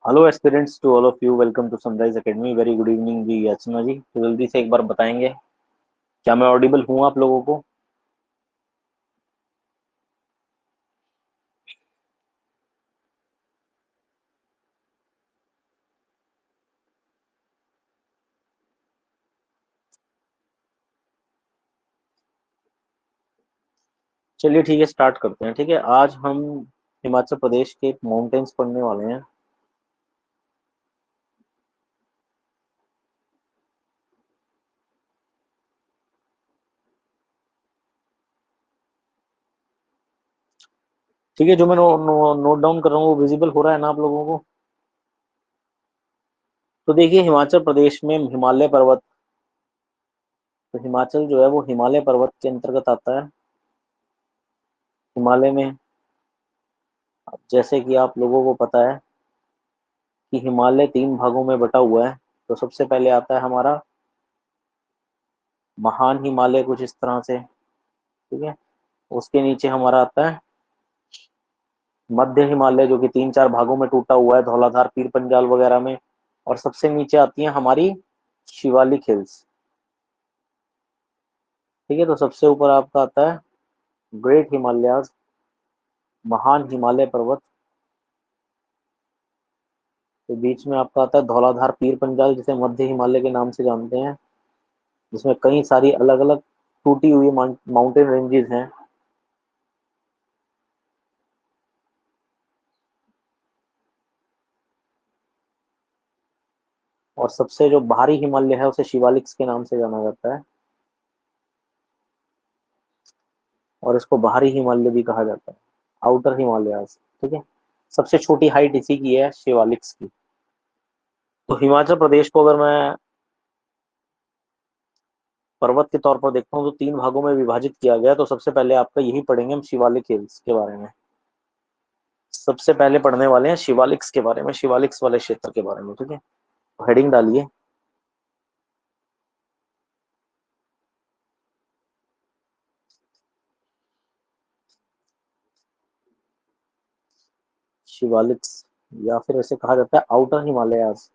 Hello aspirants to all of you, welcome to Sunrise Academy. Very good evening ji Yachana ji. तो जल्दी से एक बार बताएंगे, क्या मैं ऑडिबल हूँ आप लोगों को? चलिए ठीक है, स्टार्ट करते हैं। ठीक है, आज हम हिमाचल प्रदेश के माउंटेन्स पढ़ने वाले हैं। ठीक है, जो मैं नोट डाउन कर रहा हूँ वो विजिबल हो रहा है ना आप लोगों को? तो देखिए, हिमाचल प्रदेश में हिमालय पर्वत, तो हिमाचल जो है वो हिमालय पर्वत के अंतर्गत आता है। हिमालय में, जैसे कि आप लोगों को पता है कि हिमालय तीन भागों में बटा हुआ है। तो सबसे पहले आता है हमारा महान हिमालय, कुछ इस तरह से। ठीक है, उसके नीचे हमारा आता है मध्य हिमालय, जो कि तीन चार भागों में टूटा हुआ है, धौलाधार, पीर पंजाल वगैरह में। और सबसे नीचे आती है हमारी शिवालिक हिल्स। ठीक है, तो सबसे ऊपर आपका आता है ग्रेट हिमालयाज, महान हिमालय पर्वत। तो बीच में आपका आता है धौलाधार, पीर पंजाल, जिसे मध्य हिमालय के नाम से जानते हैं, जिसमें कई सारी अलग अलग टूटी हुई माउंटेन रेंजेस हैं। और सबसे जो बाहरी हिमालय है उसे शिवालिक्स के नाम से जाना जाता है, और इसको बाहरी हिमालय भी कहा जाता है, आउटर हिमालयाज। ठीक है, सबसे छोटी हाइट इसी की है, शिवालिक्स की। तो हिमाचल प्रदेश को अगर मैं पर्वत के तौर पर देखता हूँ तो तीन भागों में विभाजित किया गया। तो सबसे पहले आपका यही पढ़ेंगे हम, शिवालिक हिल्स के बारे में। सबसे पहले पढ़ने वाले हैं शिवालिक्स के बारे में, शिवालिक्स वाले क्षेत्र के बारे में। ठीक है, तो हेडिंग डालिए। शिवालिक्स, या फिर इसे कहा जाता है आउटर हिमालयाज।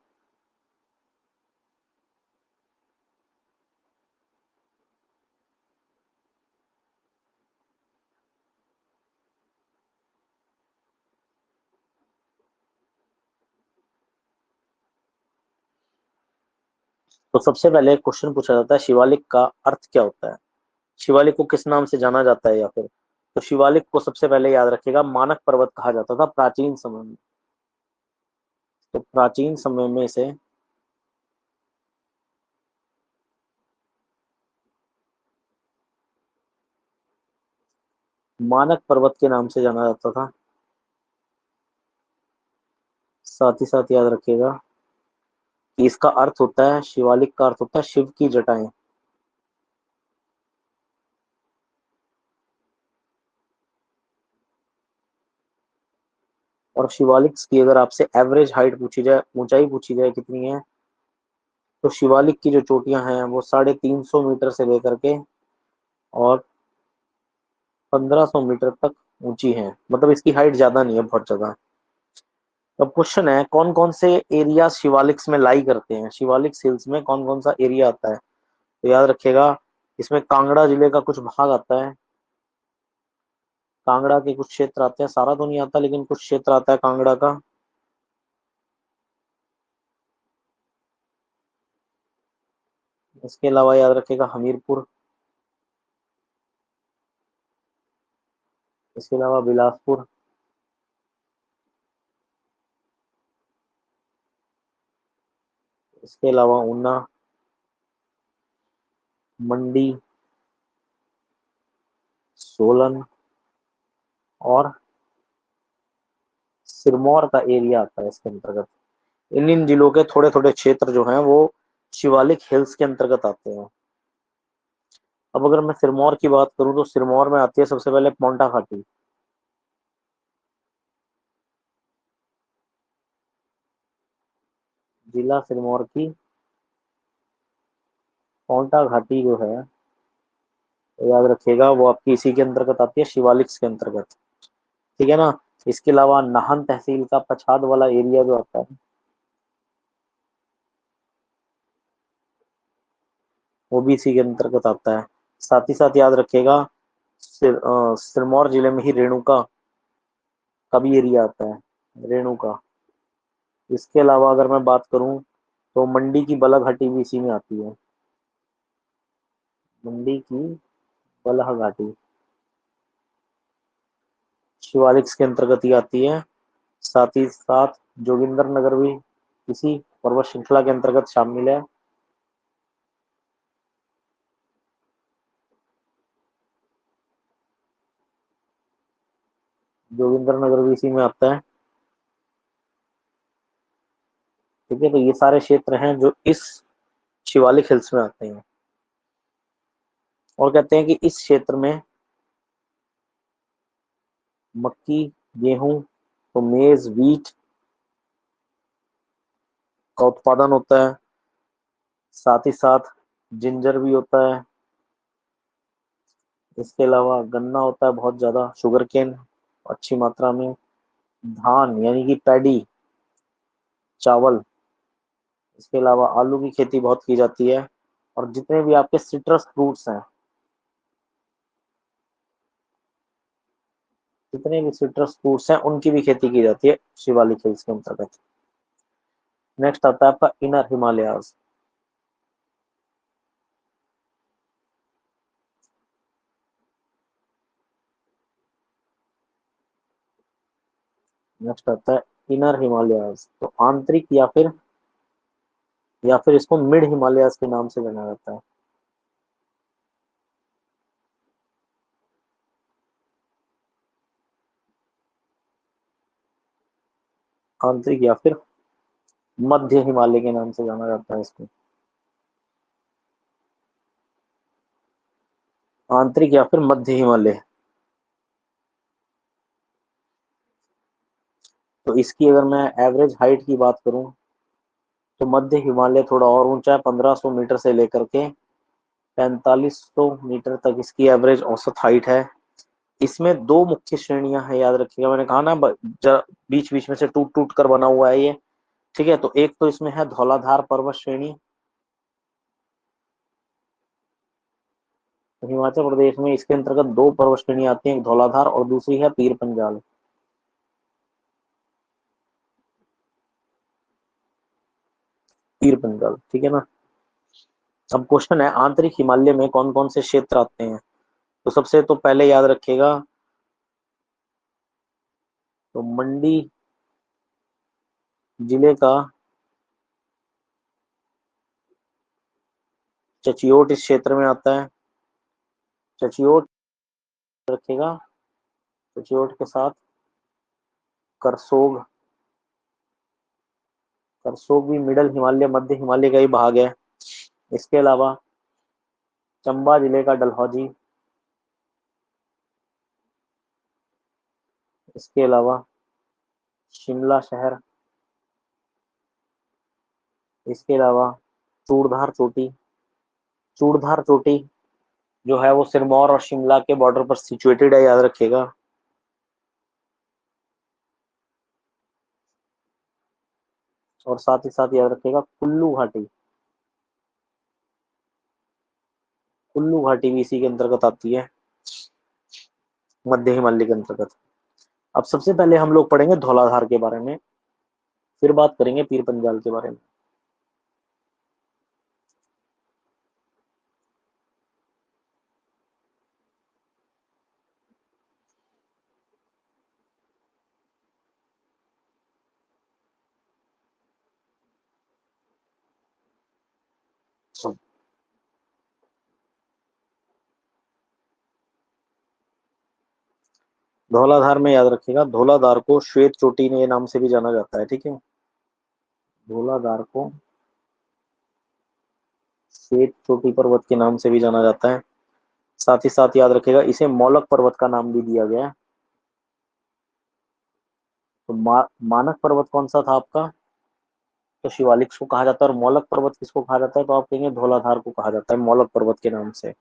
तो सबसे पहले क्वेश्चन पूछा जाता है, शिवालिक का अर्थ क्या होता है? शिवालिक को किस नाम से जाना जाता है, या फिर? तो शिवालिक को सबसे पहले याद रखिएगा, मानक पर्वत कहा जाता था प्राचीन समय में। तो प्राचीन समय में इसे मानक पर्वत के नाम से जाना जाता था। साथ ही साथ याद रखिएगा कि इसका अर्थ होता है, शिवालिक का अर्थ होता है शिव की जटाएं। और शिवालिक की अगर आपसे एवरेज हाइट पूछी जाए, ऊंचाई पूछी जाए कितनी है, तो शिवालिक की जो चोटियां हैं वो 350 मीटर से लेकर के और 1500 मीटर तक ऊंची हैं। मतलब इसकी हाइट ज्यादा नहीं है, बहुत ज्यादा। अब क्वेश्चन है, कौन कौन से एरिया शिवालिक्स में लाई करते हैं, शिवालिक्स हिल्स में कौन कौन सा एरिया आता है? तो याद रखिएगा, इसमें कांगड़ा जिले का कुछ भाग आता है। कांगड़ा के कुछ क्षेत्र आते हैं, सारा तो नहीं आता लेकिन कुछ क्षेत्र आता है कांगड़ा का। इसके अलावा याद रखिएगा हमीरपुर। इसके अलावा बिलासपुर। इसके अलावा ऊना, मंडी, सोलन और सिरमौर का एरिया आता है इसके अंतर्गत। इन इन जिलों के थोड़े थोड़े क्षेत्र जो हैं वो शिवालिक हिल्स के अंतर्गत आते हैं। अब अगर मैं सिरमौर की बात करूं तो सिरमौर में आती है सबसे पहले पोंटा घाटी। जिला सिरमौर की पोंटा घाटी जो है, तो याद रखिएगा वो आपकी इसी के अंतर्गत आती है, शिवालिक्स के अंतर्गत। ठीक है ना? इसके अलावा नाहन तहसील का पछाद वाला एरिया जो आता है वो भी इसी के अंतर्गत आता है। साथ ही साथ याद रखिएगा सिरमौर जिले में ही रेणुका का भी एरिया आता है, रेणुका। इसके अलावा अगर मैं बात करूं तो मंडी की बलघाटी भी इसी में आती है, मंडी की बलह घाटी शिवालिक के अंतर्गत ही आती है। साथ ही साथ जोगिंदर नगर भी इसी पर्वत श्रृंखला के अंतर्गत शामिल है। जोगिंदर नगर भी इसी में आता है। ठीक है, तो ये सारे क्षेत्र हैं जो इस शिवालिक हिल्स में आते हैं। और कहते हैं कि इस क्षेत्र में मक्की, गेहूं, तो मेज, वीट का उत्पादन होता है। साथ ही साथ जिंजर भी होता है। इसके अलावा गन्ना होता है बहुत ज्यादा, शुगर केन अच्छी मात्रा में, धान यानी कि पैडी, चावल। इसके अलावा आलू की खेती बहुत की जाती है। और जितने भी आपके सिट्रस फ्रूट्स हैं, जितने भी सिट्रस फ्रूट्स हैं उनकी भी खेती की जाती है शिवालिक हिल्स के अंतर्गत। नेक्स्ट आता है आपका इनर हिमालयाज। नेक्स्ट आता है इनर हिमालयाज, तो आंतरिक या फिर इसको मिड हिमालयाज के नाम से जाना जाता है। आंतरिक या फिर मध्य हिमालय के नाम से जाना जाता है इसको। आंतरिक या फिर मध्य हिमालय। तो इसकी अगर मैं एवरेज हाइट की बात करूं तो मध्य हिमालय थोड़ा और ऊंचा है, 1500 मीटर से लेकर के 4500 मीटर तक इसकी एवरेज औसत हाइट है। इसमें दो मुख्य श्रेणियां हैं, याद रखिएगा, मैंने कहा ना बीच बीच में से टूट टूट कर बना हुआ है ये। ठीक है, तो एक तो इसमें है धौलाधार पर्वत श्रेणी। तो हिमाचल प्रदेश में इसके अंतर्गत दो पर्वत श्रेणी आती हैं, एक धौलाधार और दूसरी है पीर पंजाल। पीर पंजाल, ठीक है ना। अब क्वेश्चन है आंतरिक हिमालय में कौन कौन से क्षेत्र आते हैं। तो सबसे तो पहले याद रखिएगा, तो मंडी जिले का चचियोट इस क्षेत्र में आता है। चचियोट रखिएगा, चचियोट के साथ करसोग। करसोग भी मिडल हिमालय, मध्य हिमालय का ही भाग है। इसके अलावा चंबा जिले का डलहौजी। इसके अलावा शिमला शहर। इसके अलावा चूड़धार चोटी। चूड़धार चोटी जो है वो सिरमौर और शिमला के बॉर्डर पर सिचुएटेड है, याद रखिएगा। और साथ ही साथ याद रखिएगा कुल्लू घाटी। कुल्लू घाटी भी इसी के अंतर्गत आती है, मध्य हिमालय के अंतर्गत। अब सबसे पहले हम लोग पढ़ेंगे धौलाधार के बारे में, फिर बात करेंगे पीर पंजाल के बारे में। धौलाधार में याद रखिएगा, धौलाधार को श्वेत चोटी ने नाम से भी जाना जाता है। ठीक है, धौलाधार को श्वेत चोटी पर्वत के नाम से भी जाना जाता है। साथ ही साथ याद रखिएगा इसे मौलक पर्वत का नाम भी दिया गया है। तो मानक पर्वत कौन सा था आपका, तो शिवालिक को कहा जाता है। और मौलक पर्वत किसको कहा जाता है, तो आप कहेंगे धौलाधार को कहा जाता है मौलक पर्वत के नाम से।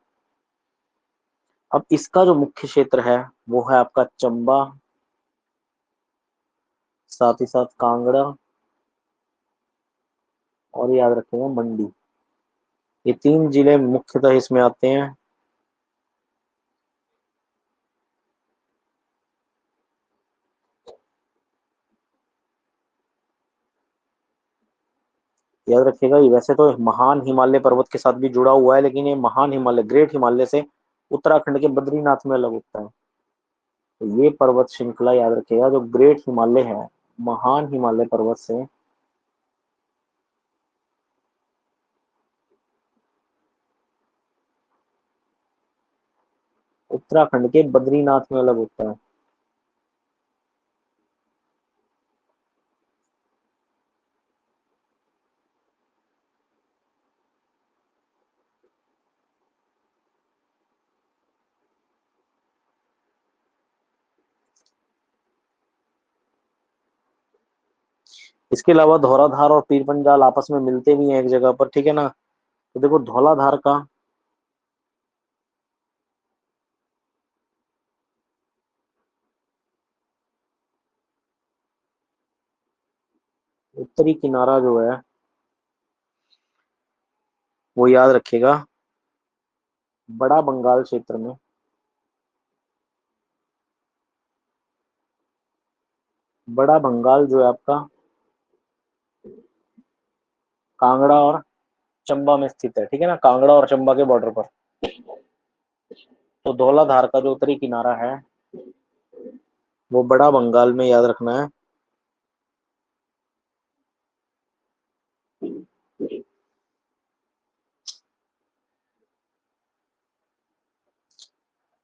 अब इसका जो मुख्य क्षेत्र है वो है आपका चंबा, साथ ही साथ कांगड़ा, और याद रखेंगे मंडी। ये तीन जिले मुख्यतः इसमें आते हैं। याद रखिएगा, ये वैसे तो महान हिमालय पर्वत के साथ भी जुड़ा हुआ है, लेकिन ये महान हिमालय, ग्रेट हिमालय से उत्तराखंड के बद्रीनाथ में अलग होता है। तो ये पर्वत श्रृंखला याद रखिएगा, जो ग्रेट हिमालय है, महान हिमालय पर्वत से उत्तराखंड के बद्रीनाथ में अलग होता है। इसके अलावा धौलाधार और पीरपंजाल आपस में मिलते भी हैं एक जगह पर, ठीक है ना। तो देखो धौलाधार का उत्तरी किनारा जो है, वो याद रखिएगा बड़ा बंगाल क्षेत्र में, बड़ा बंगाल जो है आपका कांगड़ा और चंबा में स्थित है, ठीक है ना, कांगड़ा और चंबा के बॉर्डर पर। तो धौलाधार का जो उत्तरी किनारा है, वो बड़ा बंगाल में, याद रखना है।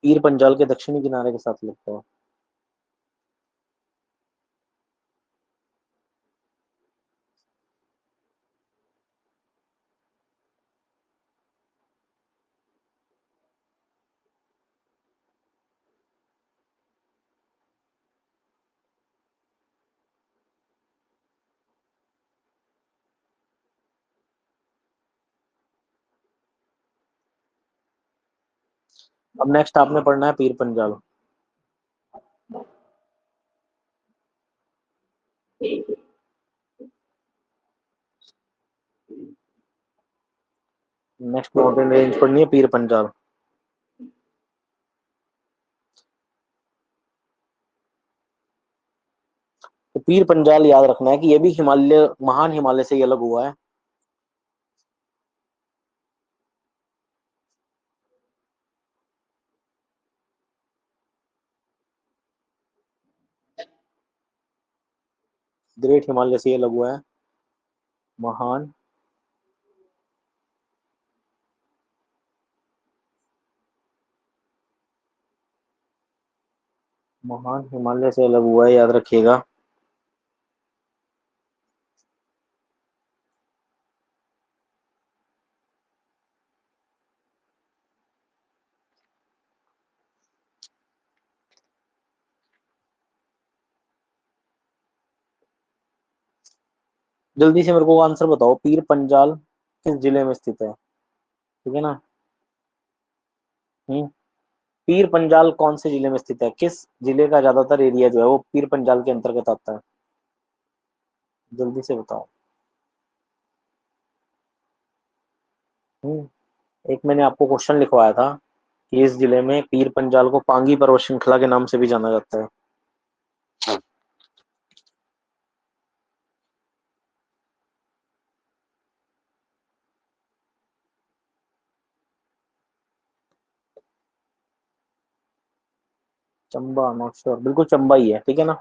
पीर पंजाल के दक्षिणी किनारे के साथ लगता है। अब नेक्स्ट आपने पढ़ना है Pir Panjal. Next mountain range पढ़नी है पीर पंजाल। तो पीर पंजाल याद रखना है कि ये भी हिमालय, महान हिमालय से ही अलग हुआ है। ग्रेट हिमालय से ये अलग हुआ है, महान, महान हिमालय से अलग हुआ है, याद रखिएगा। जल्दी से मेरे को आंसर बताओ, पीर पंजाल किस जिले में स्थित है, ठीक है ना। हम्म। पीर पंजाल कौन से जिले में स्थित है, किस जिले का ज्यादातर एरिया जो है वो पीर पंजाल के अंतर्गत आता है, जल्दी से बताओ। हम्म। एक मैंने आपको क्वेश्चन लिखवाया था कि इस जिले में पीर पंजाल को पांगी पर्वत श्रृंखला के नाम से भी जाना जाता है। चंबा, नॉट श्योर, बिल्कुल चंबा ही है, ठीक है ना।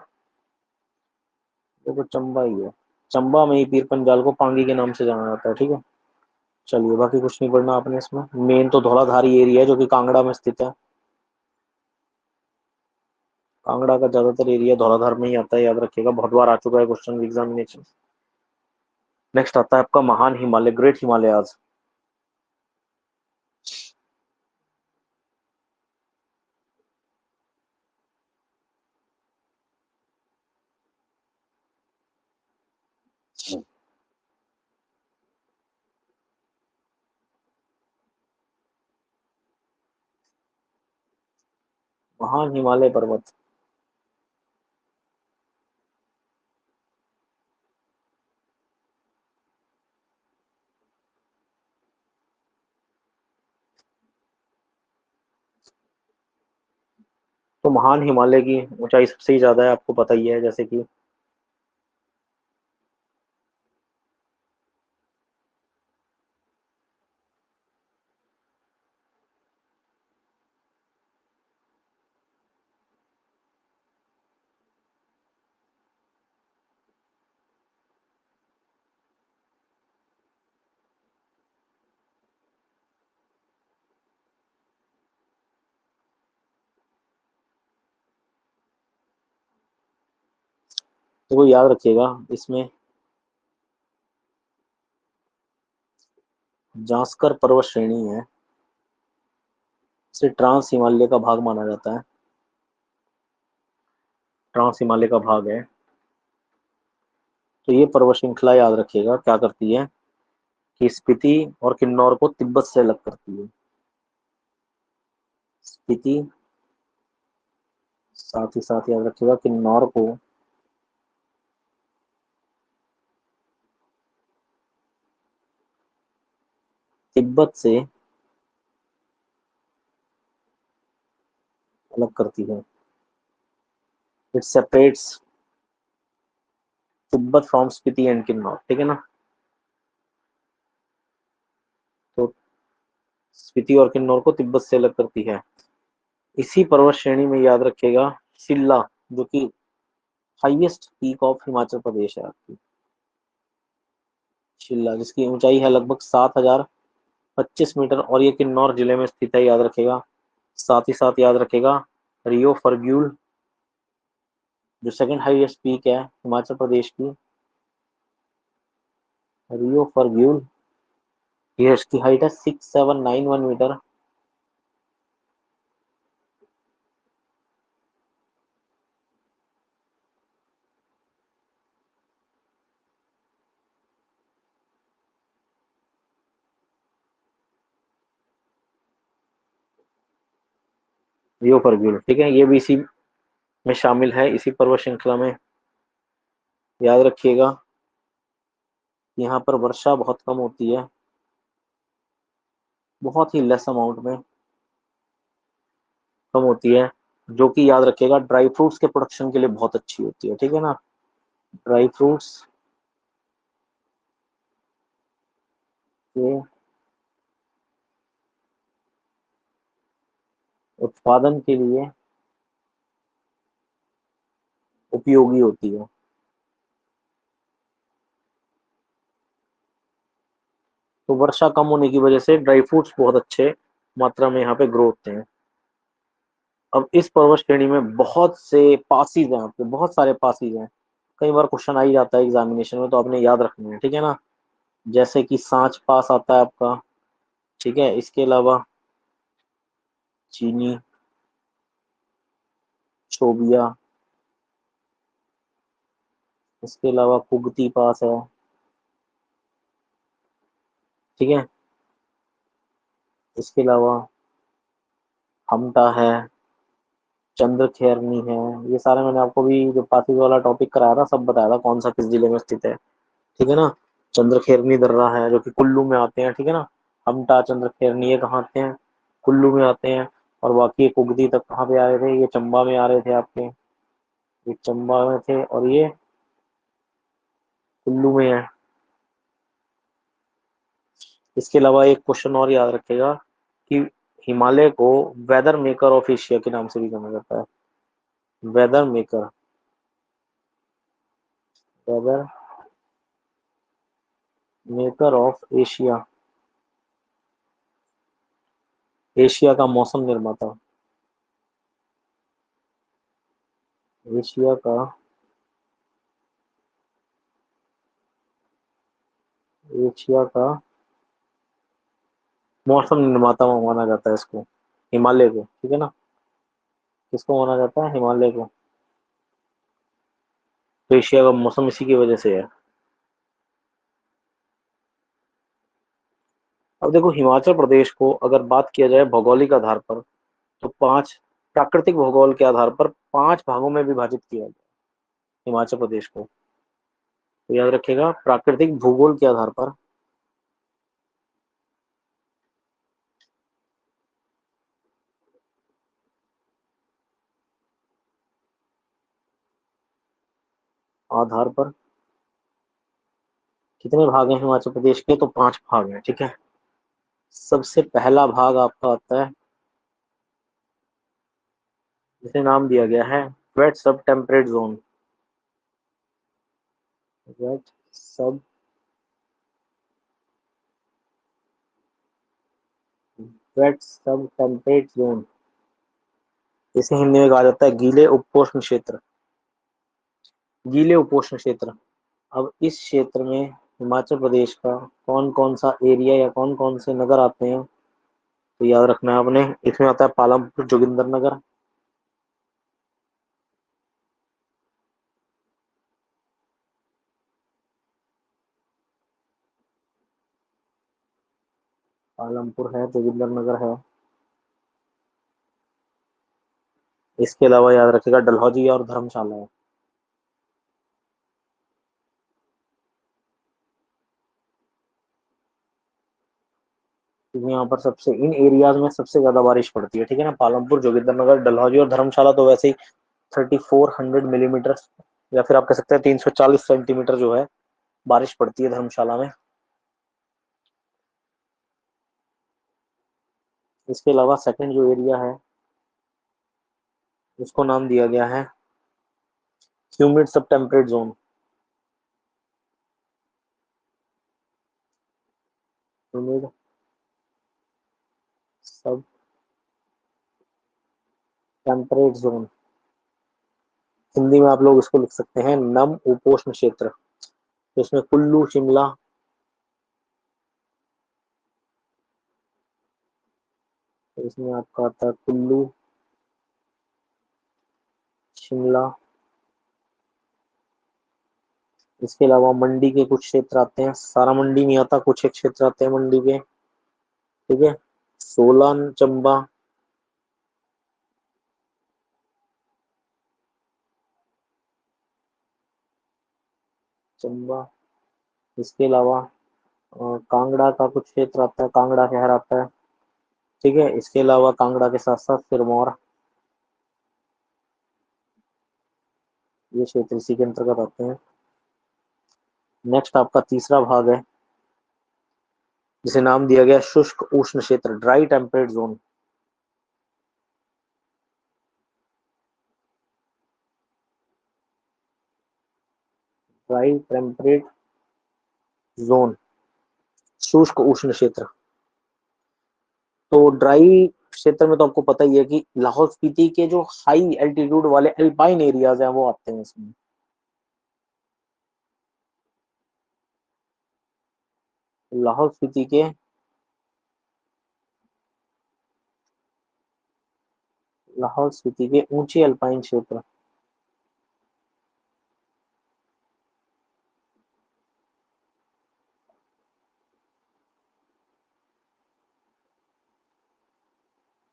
बिल्कुल चंबा ही है। चंबा में ही पीर पंजाल को पांगी के नाम से जाना जाता है, ठीक है। चलिए, बाकी कुछ नहीं पढ़ना आपने इसमें। मेन तो धौलाधारी एरिया है जो कि कांगड़ा में स्थित है। कांगड़ा का ज्यादातर एरिया धौलाधार में ही आता है, याद रखिएगा, बहुत बार आ चुका है क्वेश्चन एग्जामिनेशन। नेक्स्ट आता है आपका महान हिमालय, ग्रेट हिमालयाज। महान हिमालय पर्वत, तो महान हिमालय की ऊंचाई सबसे ही ज्यादा है, आपको पता ही है, जैसे कि तो याद रखिएगा इसमें जांस्कर पर्वत श्रेणी है, इसे ट्रांस हिमालय का भाग माना जाता है, ट्रांस हिमालय का भाग है। तो ये पर्वत श्रृंखला याद रखिएगा क्या करती है कि स्पीति और किन्नौर को तिब्बत से अलग करती है। स्पीति, साथ ही साथ याद रखिएगा किन्नौर को तिब्बत से अलग करती है। It separates Tibet from Spiti and Kinnaur, ठीक है ना। तो स्पीति और किन्नौर को तिब्बत से अलग करती है। इसी पर्वत श्रेणी में याद रखिएगा शिल्ला, जो कि highest peak of Himachal Pradesh है आपकी, शिल्ला, जिसकी ऊंचाई है लगभग 7,025 मीटर, और ये किन्नौर जिले में स्थित है, याद रखेगा। साथ ही साथ याद रखेगा रियो फर्ग्यूल, जो सेकंड हाईएस्ट पीक है हिमाचल प्रदेश की, रियो फर्ग्यूल, ये इसकी हाइट है 6791 मीटर। रियो फर्ग्यूल, ठीक है, ये भी इसी में शामिल है, इसी पर्वत श्रृंखला में। याद रखिएगा यहाँ पर वर्षा बहुत कम होती है, बहुत ही लेस अमाउंट में कम होती है, जो कि याद रखिएगा ड्राई फ्रूट्स के प्रोडक्शन के लिए बहुत अच्छी होती है, ठीक है ना। ड्राई फ्रूट्स के उत्पादन के लिए उपयोगी होती है। तो वर्षा कम होने की वजह से ड्राई फ्रूट्स बहुत अच्छे मात्रा में यहाँ पे ग्रो होते हैं। अब इस पर्वत श्रेणी में बहुत से पासिस हैं, आपके बहुत सारे पासिस हैं, कई बार क्वेश्चन आ ही जाता है एग्जामिनेशन में, तो आपने याद रखना है, ठीक है ना। जैसे कि सांच पास आता है आपका, ठीक है, इसके अलावा चीनी, चोबिया, इसके अलावा कुगती पास है, ठीक है, इसके अलावा हमटा है, चंद्रखेरनी है। ये सारे मैंने आपको भी जो पासिस वाला टॉपिक कराया था सब बताया था, कौन सा किस जिले में स्थित है, ठीक है ना। चंद्रखेरनी दर्रा है जो कि कुल्लू में आते हैं, ठीक है ना। हमटा, चंद्रखेरनी ये कहाँ आते हैं, कुल्लू में आते हैं। और बाकी ये कुगती तक कहाँ पे आ रहे थे, ये चंबा में आ रहे थे आपके, ये चंबा में थे, और ये कुल्लू में है। इसके अलावा एक क्वेश्चन और याद रखेगा कि हिमालय को वेदर मेकर ऑफ एशिया के नाम से भी जाना जाता है। Weather maker, weather maker of Asia, Asia का मौसम निर्माता, एशिया का एशिया का मौसम निर्माता माना जाता है इसको, हिमालय को, ठीक है ना। किसको माना जाता है, हिमालय को। तो एशिया का मौसम इसी की वजह से है। अब देखो हिमाचल प्रदेश को अगर बात किया जाए भौगोलिक आधार पर, तो पांच, प्राकृतिक भूगोल के आधार पर 5 भागों में विभाजित किया गया हिमाचल प्रदेश को। तो याद रखिएगा प्राकृतिक भूगोल के आधार पर आधार पर कितने भाग हैं हिमाचल प्रदेश के? तो 5 भाग हैं, ठीक है। सबसे पहला भाग आपका आता है जिसे नाम दिया गया है वेट सब टेम्परेट जोन। वेट सब वेट सब टेम्परेट जोन, इसे हिंदी में कहा जाता है गीले उपोष्ण क्षेत्र। गीले उपोष्ण क्षेत्र। अब इस क्षेत्र में हिमाचल प्रदेश का कौन कौन सा एरिया या कौन कौन से नगर आते हैं, तो याद रखना है आपने। इसमें आता है पालमपुर जोगिंदरनगर, पालमपुर है, जोगिंदरनगर है। इसके अलावा याद रखिएगा डलहौजी और धर्मशाला है। क्योंकि यहाँ पर सबसे इन एरियाज में सबसे ज्यादा बारिश पड़ती है, ठीक है ना। पालमपुर, जोगिंदरनगर, डलहौजी और धर्मशाला तो वैसे ही 3400 मिलीमीटर या फिर आप कह सकते हैं 340 सेंटीमीटर जो है बारिश पड़ती है धर्मशाला में। इसके अलावा सेकंड जो एरिया है उसको नाम दिया गया है ह्यूमिड सब टेम्परेट जोन। ह्यूमिड सब टेम्परेट जोन, हिंदी में आप लोग इसको लिख सकते हैं नम उपोष्ण क्षेत्र। तो इसमें कुल्लू, शिमला, तो इसमें आपका आता है कुल्लू, शिमला। इसके अलावा मंडी के कुछ क्षेत्र आते हैं, सारा मंडी नहीं आता, कुछ एक क्षेत्र आते हैं मंडी के, ठीक है। सोलन, चंबा, चंबा। इसके अलावा कांगड़ा का कुछ क्षेत्र आता है, कांगड़ा शहर आता है, ठीक है। इसके अलावा कांगड़ा के साथ साथ सिरमौर, ये क्षेत्र इसी के अंतर्गत आते हैं। नेक्स्ट आपका तीसरा भाग है जिसे नाम दिया गया शुष्क उष्ण क्षेत्र, dry temperate zone. Dry temperate zone, शुष्क उष्ण क्षेत्र। तो ड्राई क्षेत्र में तो आपको पता ही है कि लाहौल स्पीति के जो हाई एल्टीट्यूड वाले अल्पाइन एरियाज हैं वो आते हैं इसमें। लाहौल स्पीति के लाहौल स्पीति के ऊंचे अल्पाइन क्षेत्र,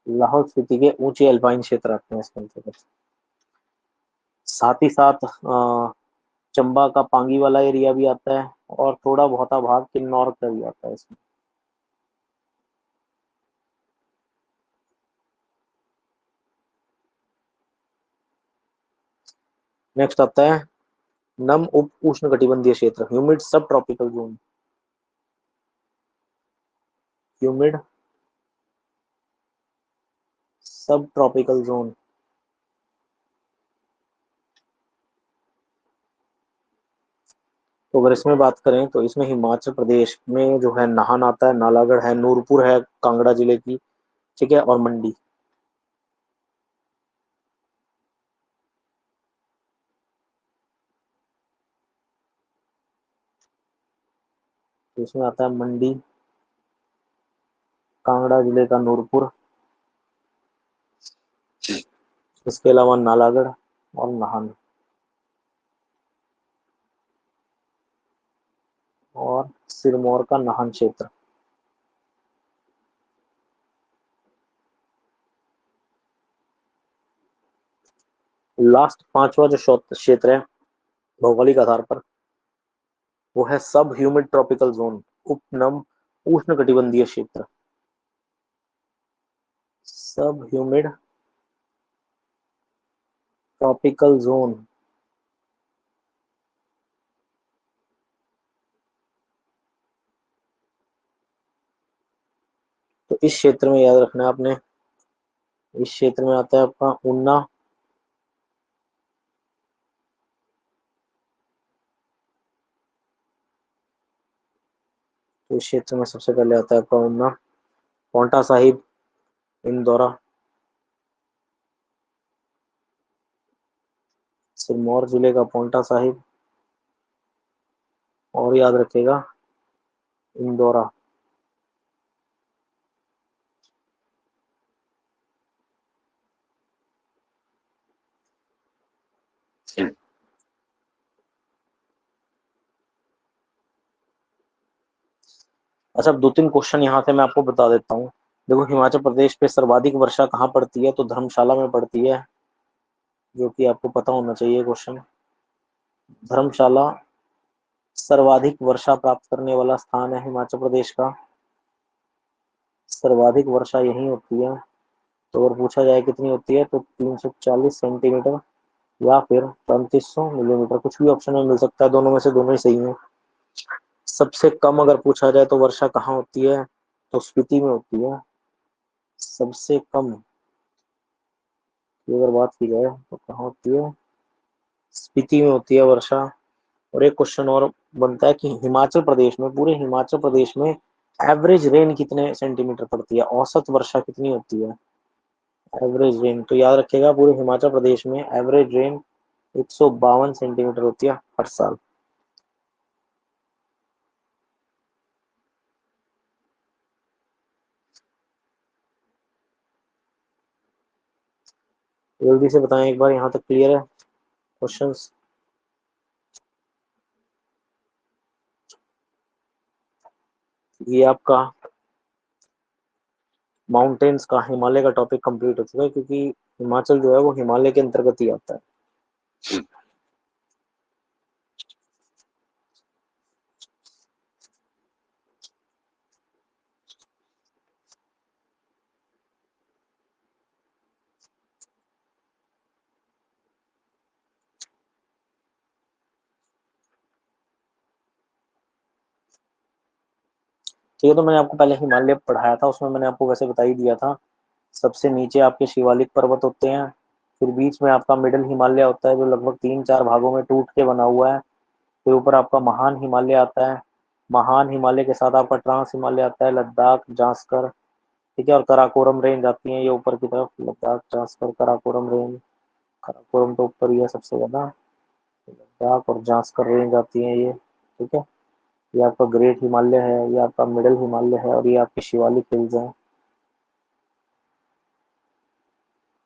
लाहौल स्पीति के ऊंचे अल्पाइन क्षेत्र आते हैं इसके अंतर्गत। साथ ही साथ चंबा का पांगी वाला एरिया भी आता है और थोड़ा बहुत भाग किन्नौर का भी आता है इसमें। नेक्स्ट आता है नम उप उष्ण कटिबंधीय क्षेत्र, ह्यूमिड सब ट्रॉपिकल जोन। ह्यूमिड सब ट्रॉपिकल जोन। तो अगर इसमें बात करें तो इसमें हिमाचल प्रदेश में जो है नाहन आता है, नालागढ़ है, नूरपुर है कांगड़ा जिले की, ठीक है, और मंडी। तो इसमें आता है मंडी, कांगड़ा जिले का नूरपुर, इसके अलावा नालागढ़ और नाहन और सिरमौर का नाहन क्षेत्र। लास्ट पांचवा जो क्षेत्र है भौगोलिक आधार पर वो है सब ह्यूमिड ट्रॉपिकल जोन, उपनम उष्ण कटिबंधीय क्षेत्र। सब ह्यूमिड ट्रॉपिकल जोन। इस क्षेत्र में याद रखना है आपने, इस क्षेत्र में आता है आपका ऊना, तो इस क्षेत्र में सबसे पहले आता है आपका ऊना। पांवटा साहिब, इंदौरा, सिरमौर जिले का पांवटा साहिब, और याद रखिएगा इंदौरा। अच्छा, अब 2-3 क्वेश्चन यहाँ से मैं आपको बता देता हूँ। देखो, हिमाचल प्रदेश पे सर्वाधिक वर्षा कहाँ पड़ती है, तो धर्मशाला में पड़ती है, जो कि आपको पता होना चाहिए क्वेश्चन। धर्मशाला सर्वाधिक वर्षा प्राप्त करने वाला स्थान है हिमाचल प्रदेश का, सर्वाधिक वर्षा यही होती है। तो अगर पूछा जाए कितनी होती है, तो 340 सेंटीमीटर या फिर 3500 मिलीमीटर, कुछ भी ऑप्शन में मिल सकता है, दोनों में से दोनों ही सही है। सबसे कम अगर पूछा जाए तो वर्षा कहाँ होती है, तो स्पीति में होती है सबसे कम की अगर बात की जाए तो कहाँ होती है, स्पीति में होती है वर्षा। और एक क्वेश्चन और बनता है कि हिमाचल प्रदेश में, पूरे हिमाचल प्रदेश में एवरेज रेन कितने सेंटीमीटर पड़ती है, औसत वर्षा कितनी होती है, एवरेज रेन। तो याद रखिएगा, पूरे हिमाचल प्रदेश में एवरेज रेन 152 सेंटीमीटर होती है हर साल। जल्दी से बताएं एक बार, यहाँ तक क्लियर है क्वेश्चंस? ये आपका माउंटेन्स का, हिमालय का टॉपिक कंप्लीट हो चुका है, क्योंकि हिमाचल जो है वो हिमालय के अंतर्गत ही आता है। ठीक है, तो मैंने आपको पहले हिमालय पढ़ाया था, उसमें मैंने आपको वैसे बता ही दिया था। सबसे नीचे आपके शिवालिक पर्वत होते हैं, फिर बीच में आपका मिडिल हिमालय होता है, जो लगभग 3-4 भागों में टूट के बना हुआ है। फिर ऊपर आपका महान हिमालय आता है, महान हिमालय के साथ आपका ट्रांस हिमालय आता है, लद्दाख, जांस्कर, ठीक है, और कराकोरम रेंज आती है ये ऊपर की तरफ, लद्दाख, जांस्कर, कराकोरम रेंज। कराकोरम तो ऊपर ही है सबसे ज्यादा, लद्दाख और जांस्कर रेंज आती है ये, ठीक है। ये आपका ग्रेट हिमालय है, ये आपका मिडिल हिमालय है, और ये आपके शिवालिक हिल्स हैं,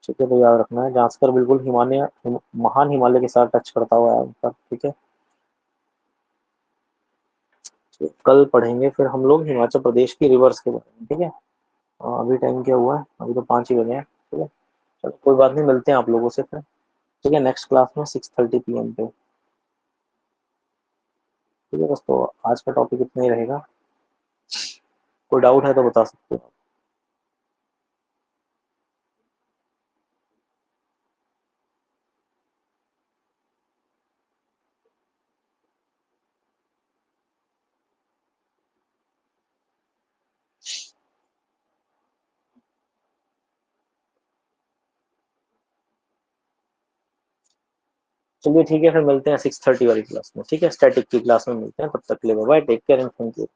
ठीक है। तो याद रखना है, जांस्कर बिल्कुल महान हिमालय के साथ टच करता हुआ है ऊपर, ठीक है। तो कल पढ़ेंगे फिर हम लोग हिमाचल प्रदेश की रिवर्स के बारे में, ठीक है। अभी टाइम क्या हुआ है, अभी तो 5 ही बजे हैं, ठीक है। चलो कोई बात नहीं, मिलते हैं आप लोगों से फिर, ठीक है, नेक्स्ट क्लास में 6:30 PM पे, ठीक है। बस तो आज का टॉपिक इतना ही रहेगा, कोई डाउट है तो बता सकते हो। चलिए ठीक है, फिर मिलते हैं 6:30 वाली क्लास में, ठीक है, स्टैटिक की क्लास में मिलते हैं, तब तक के लिए bye, take care and thank you.